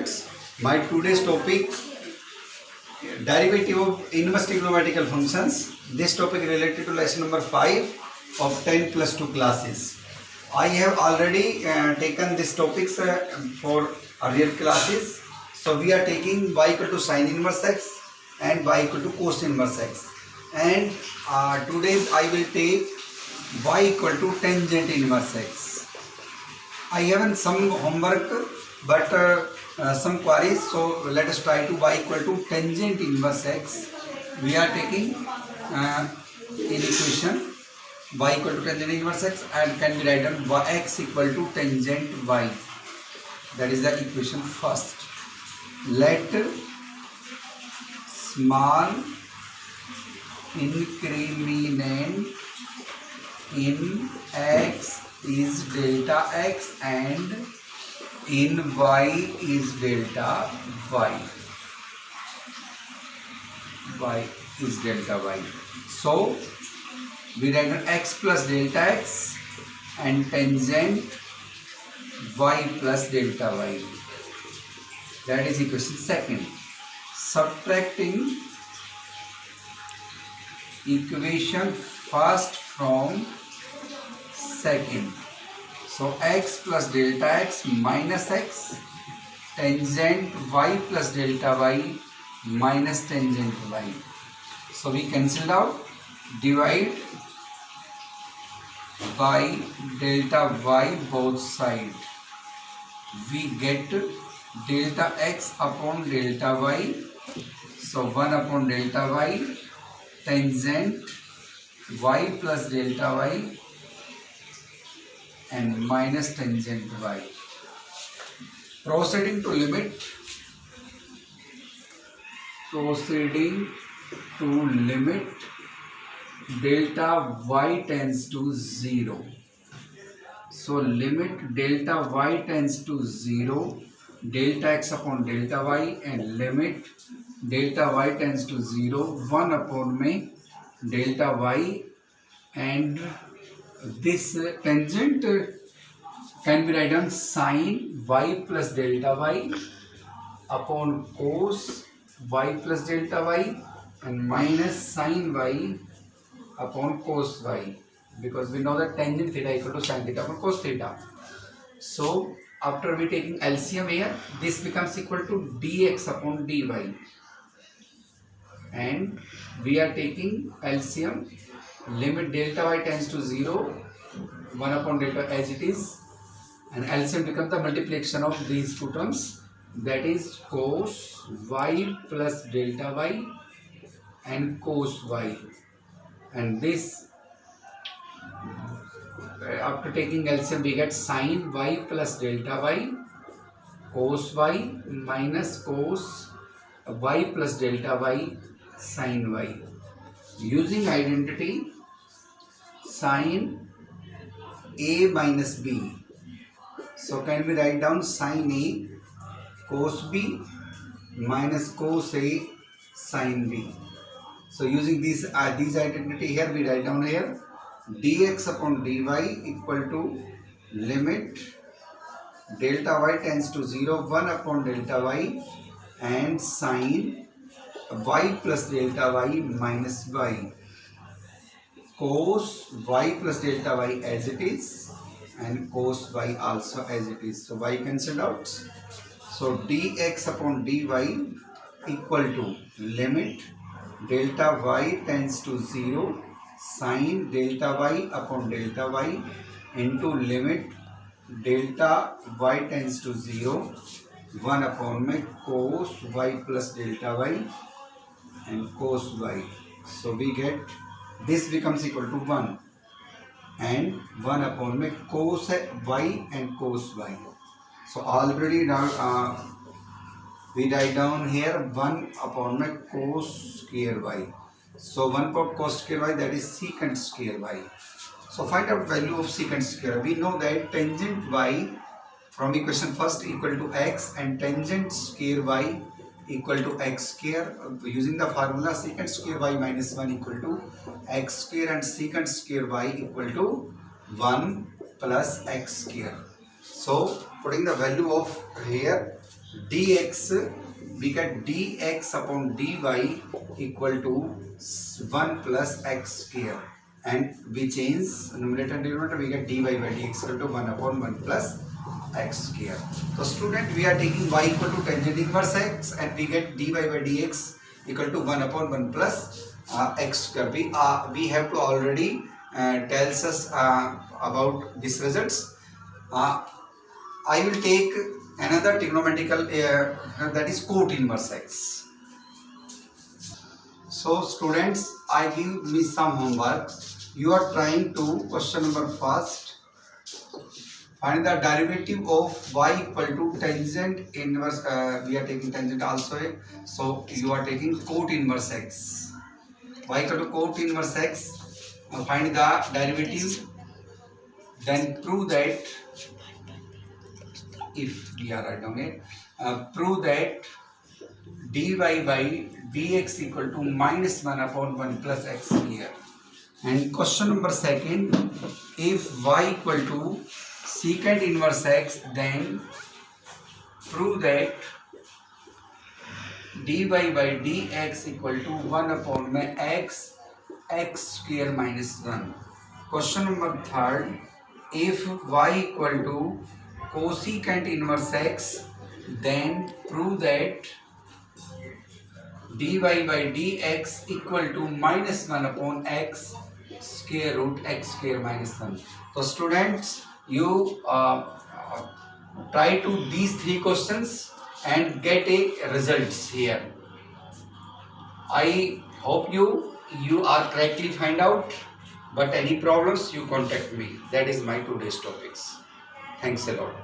students, my today's topic derivative of inverse trigonometrical functions. This topic related to lesson number 5 of 10 plus 2 classes. I have already taken these topics for earlier classes. So we are taking y equal to sin inverse x and y equal to cos inverse x. And today's I will take y equal to tangent inverse x. I have some homework but some queries, so let us try to y equal to tangent inverse x. We are taking in equation y equal to tangent inverse x and can be written x equal to tangent y. That is the equation first. Let small increment in x is delta x and in y is delta y. Y is delta y. So we write x plus delta x and tangent y plus delta y. That is equation second. Subtracting equation first from second. So x plus delta x minus x tangent y plus delta y minus tangent y. So we cancel out, divide by delta y both sides. We get delta x upon delta y. So 1 upon delta y tangent y plus delta y and minus tangent y. Proceeding to limit delta y tends to 0. So limit delta y tends to 0, delta x upon delta y, and limit delta y tends to 0, 1 upon में delta y, and this tangent can be written sin y plus delta y upon cos y plus delta y and minus sin y upon cos y, because we know that tangent theta equal to sin theta upon cos theta. So after we taking LCM here, this becomes equal to dx upon dy, and we are taking LCM. Limit delta y tends to 0, 1 upon delta as it is, and LCM becomes the multiplication of these two terms, that is cos y plus delta y and cos y, and this after taking LCM we get sin y plus delta y, cos y minus cos y plus delta y, sin y. Using identity sin a minus b, so can we write down sin a cos b minus cos a sin b. So using these identity here, we write down here dx upon dy equal to limit delta y tends to 0, 1 upon delta y and sin y plus delta y minus y, cos y plus delta y as it is and cos y also as it is. So y cancelled out. So dx upon dy equal to limit delta y tends to 0, sin delta y upon delta y into limit delta y tends to 0, 1 upon में cos y plus delta y and cos y. So we get this becomes equal to 1 and 1 upon में cos y and cos y. So already now we write down here 1 upon में cos square y. So 1 upon cos square y, that is secant square y. So find out value of secant square. We know that tangent y from equation first equal to x and tangent square y equal to x square. Using the formula secant square y minus 1 equal to x square and secant square y equal to 1 plus x square. So putting the value of here dx, we get dx upon dy equal to 1 plus x square, and we change numerator and denominator, we get dy by dx equal to 1 upon 1 plus x square. So student, we are taking y equal to tangent inverse x, and we get dy by dx equal to 1 upon 1 plus x square. We have to already tells us about these results. I will take another trigonometrical that is cot inverse x. So students, I give me some homework. You are trying to question number first. Find the derivative of y equal to tangent inverse. We are taking tangent also. So you are taking cot inverse x. Y equal to cot inverse x. Find the derivative. Then prove that. If we are write down it, prove that dy by dx equal to minus 1 upon 1 plus x here. And question number second, if y equal to secant inverse x, then prove that dy by dx equal to 1 upon x square minus 1. Question number third, if y equal to cosecant inverse x, then prove that dy by dx equal to minus 1 upon x square root x square minus 1. So students, you try to these three questions and get a results here. I hope you are correctly find out, but any problems you contact me. That is my today's topics. Thanks a lot.